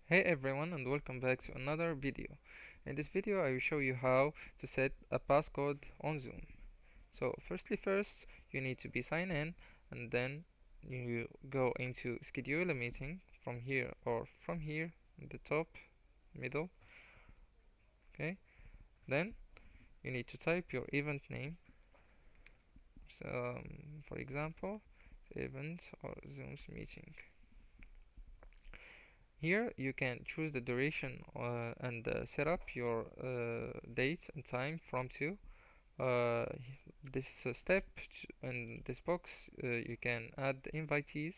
Hey everyone, and welcome back to another video. In this video I will show you how to set a passcode on Zoom. So first you need to be signed in, and then you go into schedule a meeting from here or from here in the top middle. Okay, then you need to type your event name. So, for example, event or Zoom's meeting. Here you can choose the duration and set up your date and time from to uh, this step in this box. You can add the invitees,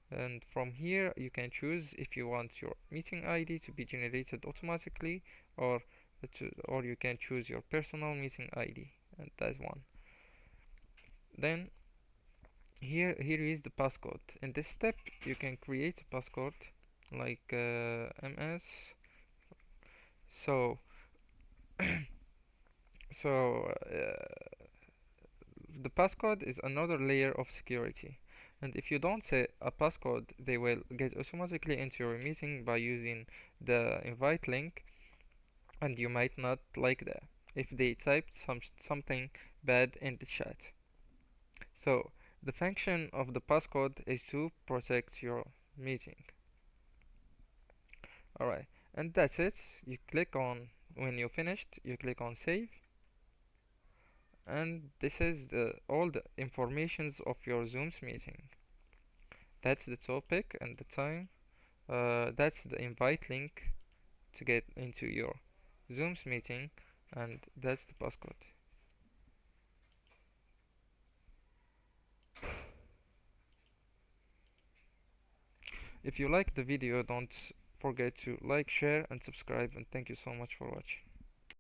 and from here you can choose if you want your meeting ID to be generated automatically, or you can choose your personal meeting ID, and that's one. Then here is the passcode. In this step you can create a passcode like ms. So the passcode is another layer of security, and if you don't set a passcode, they will get automatically into your meeting by using the invite link, and you might not like that if they typed something bad in the chat. So the function of the passcode is to protect your meeting. Alright, and that's it. You click on, when you're finished, you click on save, and this is all the informations of your Zoom's meeting. That's the topic and the time. That's the invite link to get into your Zoom's meeting, and that's the passcode. If you like the video, don't forget to like, share, and subscribe, and thank you so much for watching.